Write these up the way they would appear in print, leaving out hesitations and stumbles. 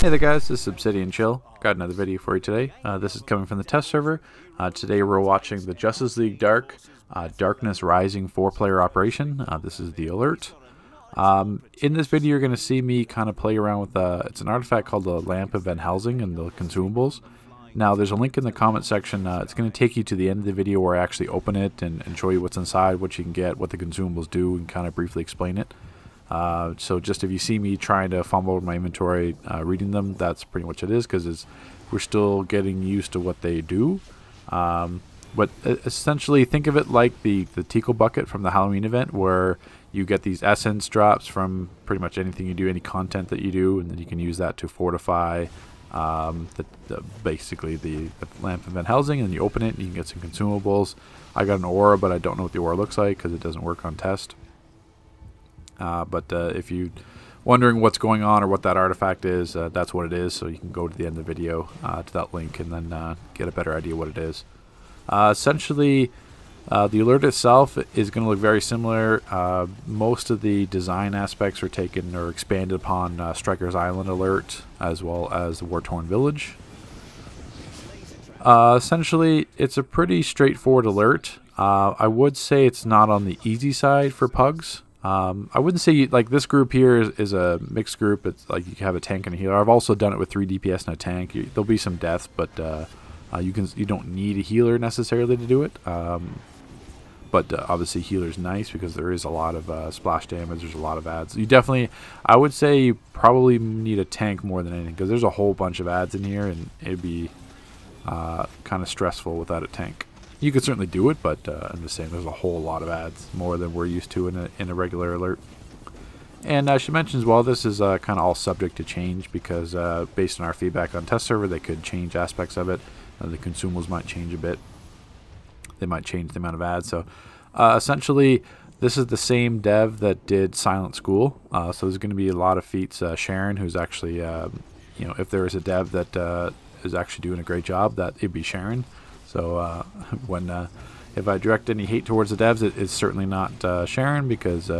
Hey there guys, this is Obsidian Chill. Got another video for you today. This is coming from the test server. Today we're watching the Justice League Dark Darkness Rising 4-player operation. This is the alert. In this video you're going to see me kind of play around with it's an artifact called the Lamp of Van Helsing and the consumables. Now there's a link in the comment section. It's going to take you to the end of the video where I actually open it and show you what's inside, what you can get, what the consumables do, and kind of briefly explain it. So just if you see me trying to fumble over my inventory reading them, that's pretty much what it is, because we're still getting used to what they do. But essentially think of it like the Tico bucket from the Halloween event, where you get these essence drops from pretty much anything you do, any content that you do, and then you can use that to fortify basically the Lamp of Van Helsing, and you open it and you can get some consumables. I got an aura, but I don't know what the aura looks like because it doesn't work on test. But if you're wondering what's going on or what that artifact is, that's what it is. So you can go to the end of the video to that link and then get a better idea what it is. Essentially, the alert itself is going to look very similar. Most of the design aspects are taken or expanded upon Stryker's Island alert, as well as the War-Torn Village. Essentially, it's a pretty straightforward alert. I would say it's not on the easy side for pugs. I wouldn't say like this group here is a mixed group. It's like you have a tank and a healer. I've also done it with 3 DPS and a tank. There'll be some deaths, but you don't need a healer necessarily to do it. But obviously healer's nice because there is a lot of splash damage. There's a lot of ads. I would say you probably need a tank more than anything, because there's a whole bunch of ads in here, and it'd be kind of stressful without a tank. You could certainly do it, but I'm just saying there's a whole lot of ads, more than we're used to in a regular alert. And I should mention as well, this is kind of all subject to change, because based on our feedback on test server, they could change aspects of it. The consumables might change a bit. They might change the amount of ads. So essentially, this is the same dev that did Silent School. So there's going to be a lot of feats. Sharon, who's actually, if there is a dev that is actually doing a great job, that it'd be Sharon. So if I direct any hate towards the devs, it's certainly not Sharon, because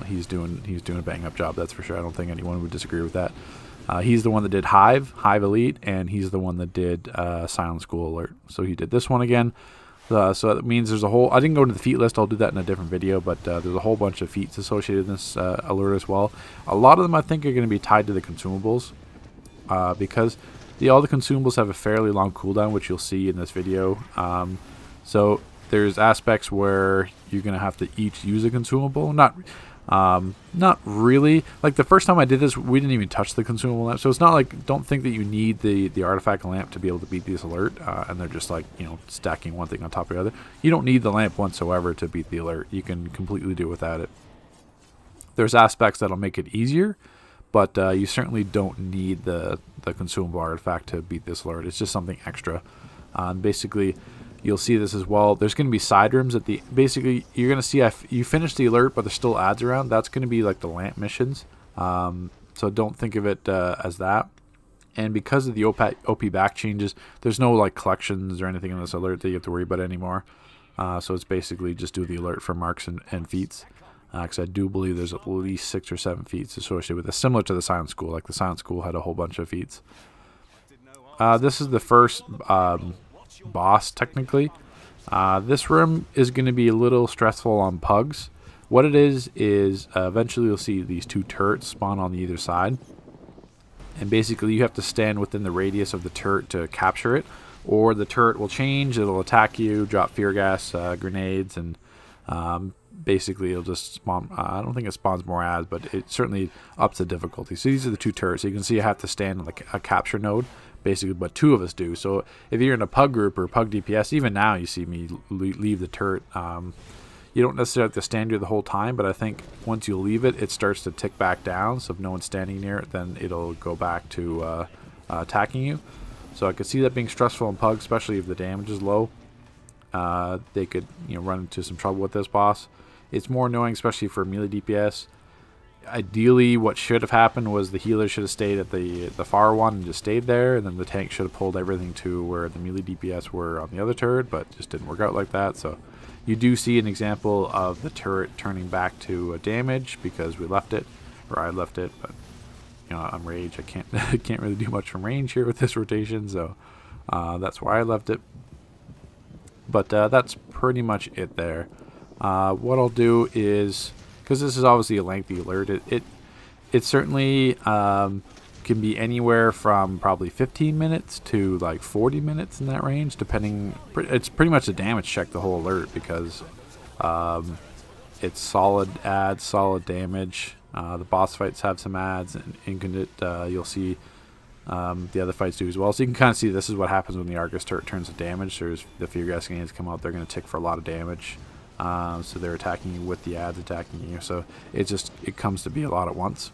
he's doing a bang up job, that's for sure. I don't think anyone would disagree with that. He's the one that did Hive Elite, and he's the one that did Silent School Alert. So he did this one again. So that means there's a whole. I didn't go into the feat list. I'll do that in a different video. But there's a whole bunch of feats associated in this alert as well. A lot of them I think are going to be tied to the consumables, because all the consumables have a fairly long cooldown, which you'll see in this video. So there's aspects where you're going to have to each use a consumable. Not really. Like the first time I did this, we didn't even touch the consumable lamp. So it's not like, don't think that you need the artifact lamp to be able to beat this alert. And they're just like, stacking one thing on top of the other. You don't need the lamp whatsoever to beat the alert. You can completely do without it. There's aspects that'll make it easier, but you certainly don't need the consumable artifact to beat this alert. It's just something extra. Basically, you'll see this as well. There's going to be side rooms at the. Basically, you're going to see you finish the alert, but there's still ads around. That's going to be like the lamp missions. So don't think of it as that. And because of the OP back changes, there's no like collections or anything in this alert that you have to worry about anymore. So it's basically just do the alert for marks and feats. Because I do believe there's at least 6 or 7 feats associated with this, similar to the Silent School. Like the Silent School had a whole bunch of feats. This is the first boss, technically. This room is going to be a little stressful on pugs. What it is eventually you'll see these 2 turrets spawn on either side. And basically you have to stand within the radius of the turret to capture it. Or the turret will change, it'll attack you, drop fear gas, grenades, and basically it'll just spawn. I don't think it spawns more ads, but it certainly ups the difficulty. So these are the 2 turrets. So you can see I have to stand on a capture node, basically, but 2 of us do. So if you're in a pug group or pug DPS, even now you see me leave the turret. You don't necessarily have to stand here the whole time, but I think once you leave it, it starts to tick back down. So if no one's standing near it, then it'll go back to attacking you. So I could see that being stressful in pugs, especially if the damage is low. They could run into some trouble with this boss. It's more annoying, especially for melee DPS. Ideally, what should have happened was the healer should have stayed at the far one and just stayed there, and then the tank should have pulled everything to where the melee DPS were on the other turret, but it just didn't work out like that. So you do see an example of the turret turning back to damage because we left it, or I left it, but on rage. I can't I can't really do much from range here with this rotation, so that's why I left it. But that's pretty much it there. What I'll do is, because this is obviously a lengthy alert, it certainly can be anywhere from probably 15 minutes to like 40 minutes in that range, depending. It's pretty much a damage check, the whole alert, because it's solid ads, solid damage. The boss fights have some ads, and you'll see the other fights do as well. So you can kind of see this is what happens when the Argus turret turns to damage. There's the Fear Gassing aids come out, they're going to tick for a lot of damage. So they're attacking you with the ads attacking you. So it comes to be a lot at once.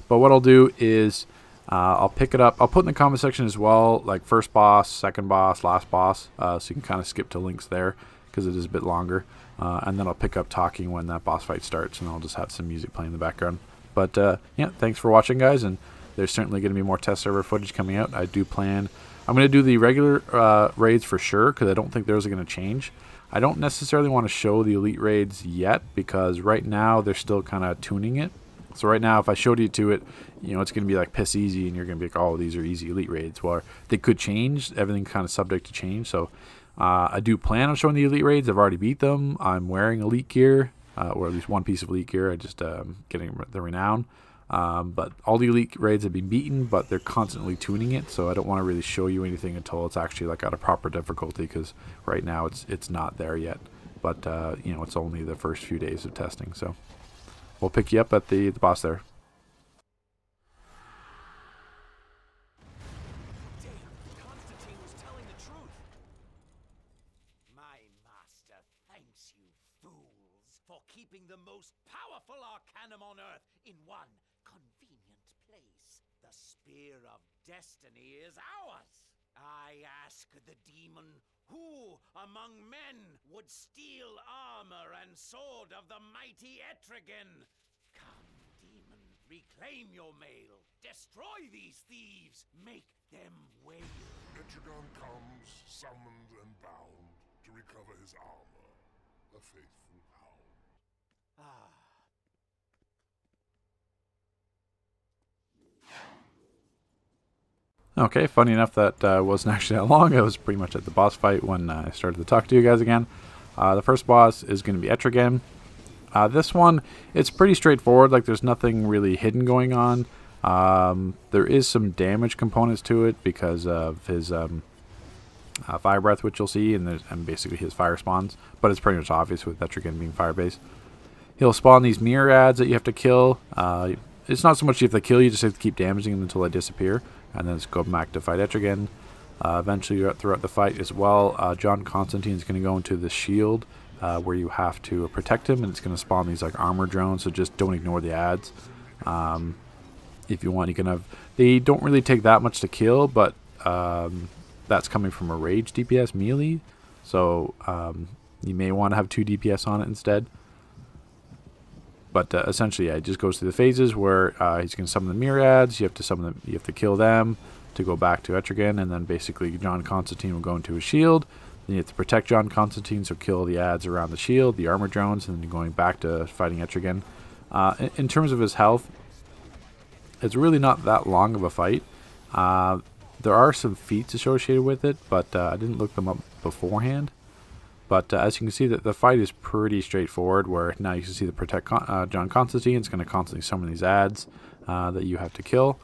But what I'll do is I'll pick it up. I'll put in the comment section as well, like first boss, second boss, last boss. So you can kind of skip to links there because it is a bit longer. And then I'll pick up talking when that boss fight starts, and I'll just have some music playing in the background. But yeah, thanks for watching, guys. And there's certainly going to be more test server footage coming out. I'm going to do the regular raids for sure, because I don't think those are going to change. I don't necessarily want to show the elite raids yet, because right now they're still kind of tuning it. So right now, if I showed you to it, it's going to be like piss easy, and you're going to be like, oh, these are easy elite raids. Well, they could change. Everything's kind of subject to change. So I do plan on showing the elite raids. I've already beat them. I'm wearing elite gear, or at least one piece of elite gear. I just getting the renown. But all the elite raids have been beaten, but they're constantly tuning it. So I don't want to really show you anything until it's actually like at a proper difficulty, because right now it's not there yet. But it's only the first few days of testing. So we'll pick you up at the boss there. Keeping the most powerful arcanum on Earth in one convenient place. The Spear of Destiny is ours. I ask the demon, who among men would steal armor and sword of the mighty Etrigan? Come, demon, reclaim your mail. Destroy these thieves. Make them wail. Etrigan comes, summoned and bound, to recover his armor. A faithful hound. Okay, funny enough, that wasn't actually that long. I was pretty much at the boss fight when I started to talk to you guys again. The first boss is going to be Etrigan. This one, it's pretty straightforward. Like, there's nothing really hidden going on. There is some damage components to it because of his fire breath, which you'll see, and basically his fire spawns. But it's pretty much obvious with Etrigan being fire based. He'll spawn these mirror ads that you have to kill. It's not so much you have to kill, you just have to keep damaging them until they disappear. And then just go back to fight Etrigan. Eventually, throughout the fight as well, John Constantine is going to go into the shield where you have to protect him, and it's going to spawn these like armor drones. So just don't ignore the ads. If you want, you can have. They don't really take that much to kill, but that's coming from a rage DPS melee. So you may want to have 2 DPS on it instead. But essentially, yeah, it just goes through the phases where he's going to summon the myriads. You have to summon them. You have to kill them to go back to Etrigan, and then basically John Constantine will go into his shield. Then you have to protect John Constantine, so kill the ads around the shield, the armor drones, and then going back to fighting Etrigan. In terms of his health, it's really not that long of a fight. There are some feats associated with it, but I didn't look them up beforehand. But as you can see, that the fight is pretty straightforward, where now you can see the protect John Constantine. It's going to constantly summon these ads that you have to kill.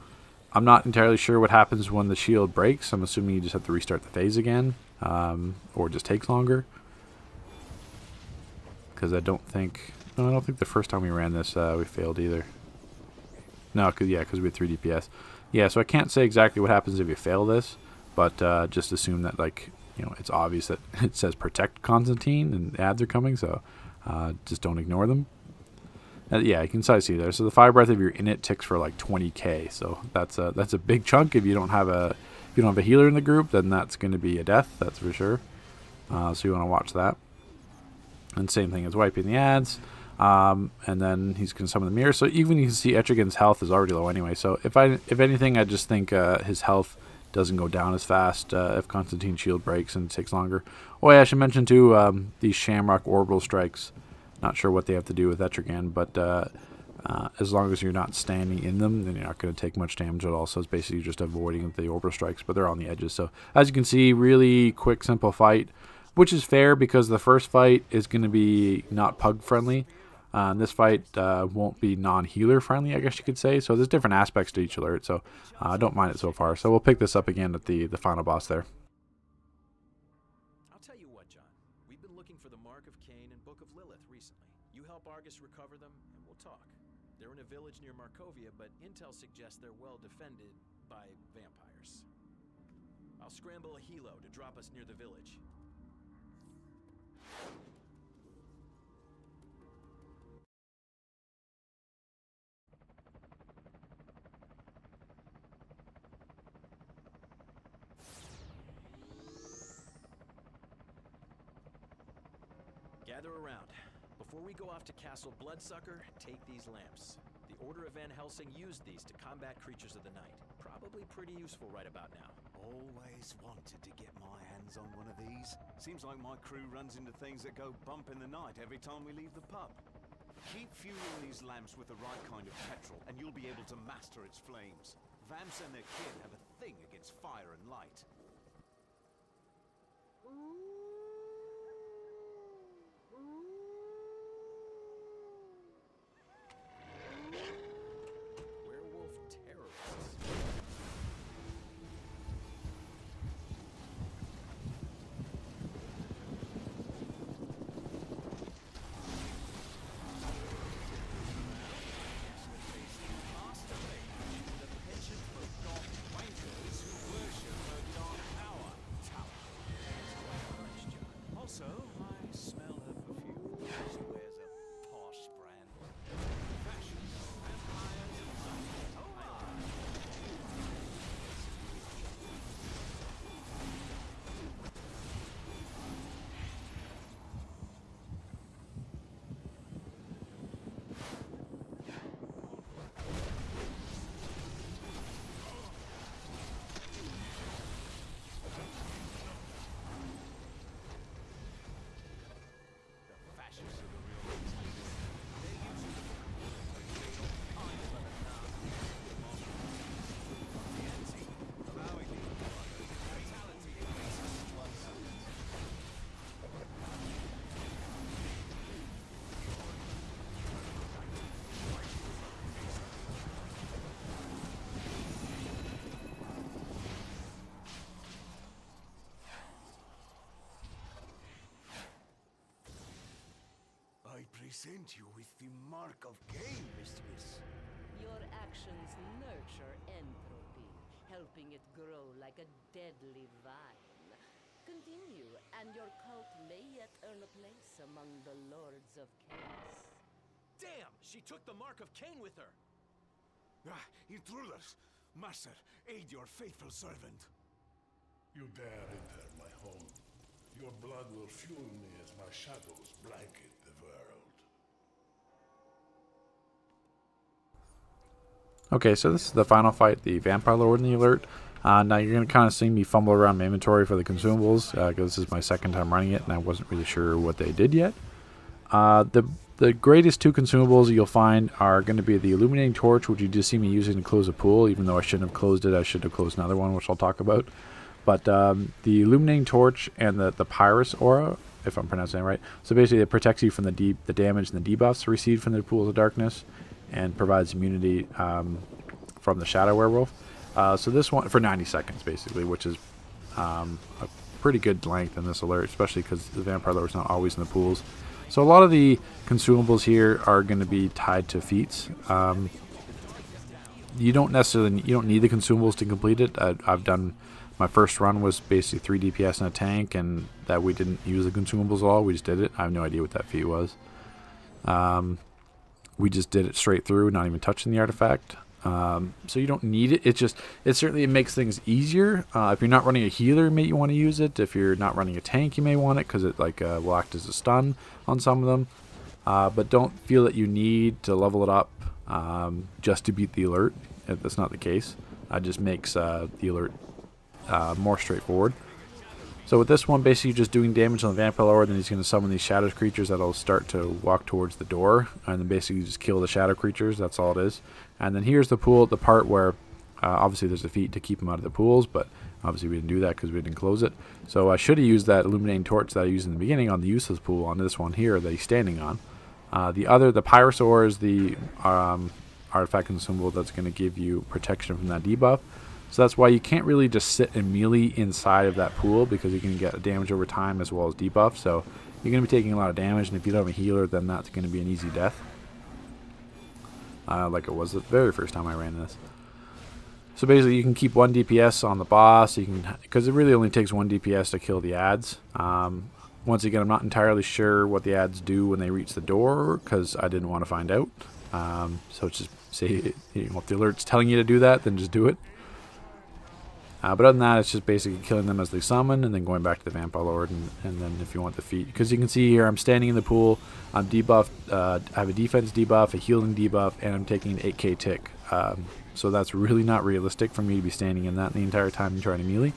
I'm not entirely sure what happens when the shield breaks. I'm assuming you just have to restart the phase again, or it just takes longer. Because I don't think the first time we ran this we failed either. No, because we had 3 DPS. Yeah, so I can't say exactly what happens if you fail this, but just assume that it's obvious that it says protect Constantine and ads are coming, so just don't ignore them. Yeah, you can see there. So the fire breath, if you're in it, ticks for like 20k. So that's a big chunk. If you don't have a healer in the group, then that's going to be a death. That's for sure. So you want to watch that. And same thing as wiping the ads. And then he's going to summon the mirror. So even you can see Etrigan's health is already low anyway. So if anything, I just think his health doesn't go down as fast if Constantine's shield breaks and it takes longer. Oh yeah, I should mention too, these Shamrock orbital strikes. Not sure what they have to do with Etrigan, but As long as you're not standing in them, then you're not going to take much damage at all. So it's basically just avoiding the orbital strikes, but they're on the edges. So as you can see, really quick, simple fight, which is fair because the first fight is going to be not pug friendly. This fight won't be non-healer friendly, I guess you could say. So there's different aspects to each alert. So I don't mind it so far. So we'll pick this up again at the final boss there. I'll tell you what, John. We've been looking for the Mark of Cain and Book of Lilith recently. You help Argus recover them, and we'll talk. They're in a village near Markovia, but intel suggests they're well defended by vampires. I'll scramble a helo to drop us near the village. Gather around. Before we go off to Castle Bloodsucker, take these lamps. The Order of Van Helsing used these to combat creatures of the night. Probably pretty useful right about now. Always wanted to get my hands on one of these. Seems like my crew runs into things that go bump in the night every time we leave the pub. Keep fueling these lamps with the right kind of petrol, and you'll be able to master its flames. Vamps and their kin have a thing against fire and light. Werewolf terrorists. Also, I smell her perfume. She wears a posh brand. Fashion, vampires, and I present you with the Mark of Cain, mistress. Your actions nurture entropy, helping it grow like a deadly vine. Continue, and your cult may yet earn a place among the Lords of Chaos. Damn! She took the Mark of Cain with her! Ah, intruders! Master, aid your faithful servant. You dare enter my home. Your blood will fuel me as my shadows blanket the world. Okay, so this is the final fight, the Vampire Lord in the alert. Now you're going to kind of see me fumble around my inventory for the consumables, because this is my second time running it, and I wasn't really sure what they did yet. The greatest two consumables you'll find are going to be the Illuminating Torch, which you just see me using to close a pool, even though I shouldn't have closed it. I should have closed another one, which I'll talk about. But the Illuminating Torch and the Pyrus Aura, if I'm pronouncing it right, so basically it protects you from the damage and the debuffs received from the Pools of Darkness, and provides immunity from the Shadow Werewolf. So this one, for 90 seconds, basically, which is a pretty good length in this alert, especially because the Vampire Lord is not always in the pools. So a lot of the consumables here are going to be tied to feats. You don't need the consumables to complete it. I've done, my first run was basically 3 DPS in a tank, and that we didn't use the consumables at all. We just did it. I have no idea what that feat was. We just did it straight through, not even touching the artifact. So you don't need it. It certainly makes things easier. If you're not running a healer, you may want to use it. If you're not running a tank, you may want it, because it will act as a stun on some of them. But don't feel that you need to level it up just to beat the alert. That's not the case. It just makes the alert more straightforward. So with this one, basically just doing damage on the vampire lord, then he's going to summon these shadow creatures that'll start to walk towards the door, and then basically just kill the shadow creatures. That's all it is. And then here's the pool, the part where obviously there's a feat to keep them out of the pools, but obviously we didn't do that because we didn't close it. So I should have used that Illuminating Torch that I used in the beginning on the useless pool on this one here that he's standing on. The Pyrosaur is the artifact consumable that's going to give you protection from that debuff. So that's why you can't really just sit and melee inside of that pool, because you can get damage over time as well as debuff. So you're going to be taking a lot of damage, and if you don't have a healer, then that's going to be an easy death. Like it was the very first time I ran this. So basically you can keep 1 DPS on the boss, because it really only takes 1 DPS to kill the ads. Once again, I'm not entirely sure what the ads do when they reach the door, because I didn't want to find out. So just say, if the alert's telling you to do that, then just do it. But other than that, it's just basically killing them as they summon, and then going back to the Vampire Lord, and then if you want the feat. Because you can see here, I'm standing in the pool, I'm debuffed, I have a defense debuff, a healing debuff, and I'm taking an 8k tick. So that's really not realistic for me to be standing in that the entire time and trying to melee.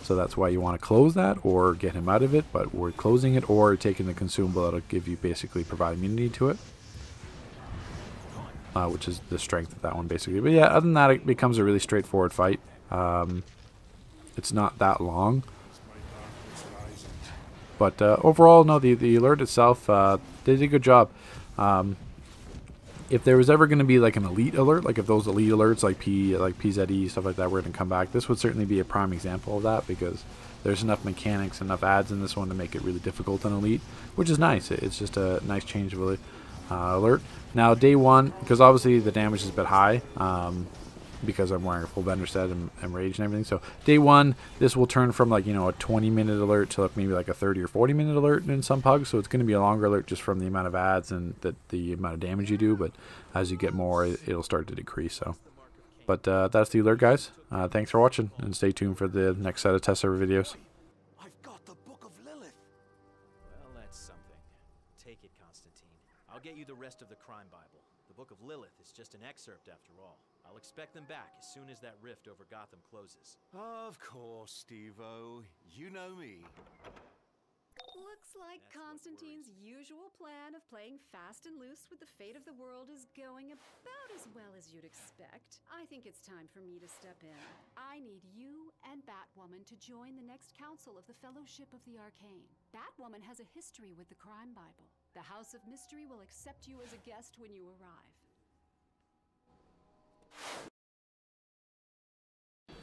So that's why you want to close that, or get him out of it, but we're closing it, or taking the consumable that'll give you, basically provide immunity to it. Which is the strength of that one, basically. But yeah, other than that, it becomes a really straightforward fight. It's not that long, but overall, no, the alert itself, they did a good job. If there was ever going to be like an elite alert, like if those elite alerts like PZE, stuff like that, were going to come back, this would certainly be a prime example of that, because there's enough mechanics, enough ads in this one to make it really difficult on elite, which is nice. It's just a nice change of alert. Now day one, because obviously the damage is a bit high, because I'm wearing a full vendor set and rage and everything. So day one, this will turn from like, a 20-minute alert to like maybe like a 30 or 40-minute alert in some pugs. So it's going to be a longer alert just from the amount of ads and the amount of damage you do. But as you get more, it'll start to decrease. So, but that's the alert, guys. Thanks for watching, and stay tuned for the next set of test server videos. I've got the Book of Lilith. Well, that's something. Take it, Constantine. I'll get you the rest of the crime Bible. The Book of Lilith is just an excerpt after all. I'll expect them back as soon as that rift over Gotham closes. Of course, Steve-O. You know me. Looks like Constantine's usual plan of playing fast and loose with the fate of the world is going about as well as you'd expect. I think it's time for me to step in. I need you and Batwoman to join the next council of the Fellowship of the Arcane. Batwoman has a history with the Crime Bible. The House of Mystery will accept you as a guest when you arrive.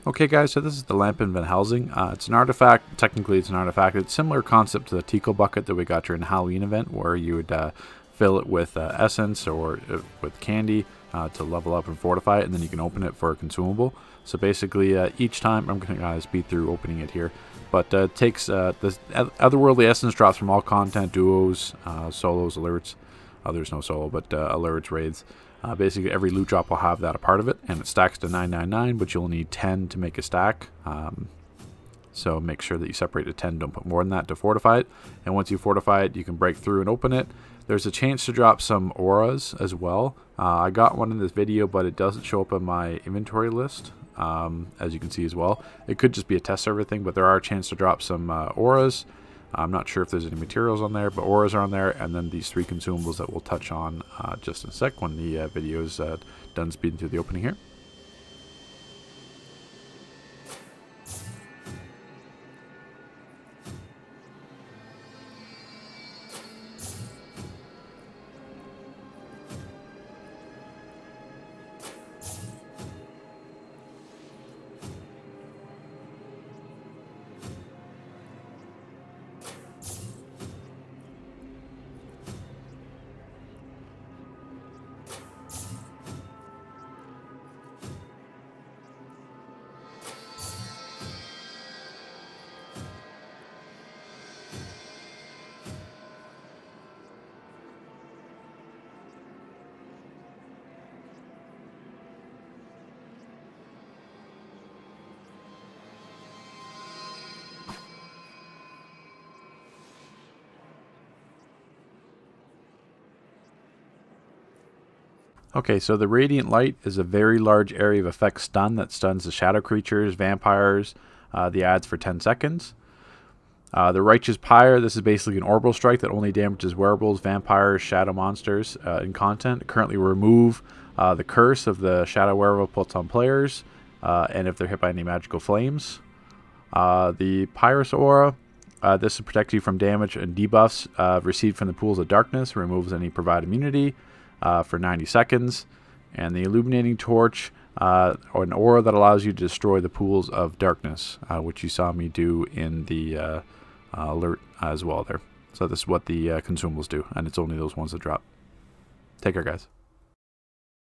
Okay guys, so this is the Lamp in Van Helsing. It's an artifact. Technically it's an artifact. It's a similar concept to the Tico bucket that we got during the Halloween event, where you would fill it with essence or with candy to level up and fortify it, and then you can open it for a consumable. So basically each time, I'm going to speed through opening it here, but it takes this otherworldly essence drops from all content, duos, solos, alerts. There's no solo, but alerts, raids. Basically every loot drop will have that a part of it, and it stacks to 999, but you'll need 10 to make a stack. So make sure that you separate the 10, don't put more than that to fortify it. And once you fortify it, you can break through and open it. There's a chance to drop some auras as well. I got one in this video, but it doesn't show up on my inventory list, as you can see as well. It could just be a test server thing, but there are a chance to drop some auras. I'm not sure if there's any materials on there, but auras are on there, and then these 3 consumables that we'll touch on just in a sec when the video is done speeding through the opening here. Okay, so the Radiant Light is a very large area of effect stun that stuns the shadow creatures, vampires, the ads for 10 seconds. The Righteous Pyre, this is basically an orbital strike that only damages wearables, vampires, shadow monsters in content. Currently remove the curse of the shadow werewolf puts on players, and if they're hit by any magical flames. The Pyrus Aura, this will protect you from damage and debuffs received from the pools of darkness, removes any provided immunity for 90 seconds. And the Illuminating Torch, or an aura that allows you to destroy the pools of darkness, which you saw me do in the alert as well there. So this is what the consumables do, and it's only those ones that drop. Take care, guys.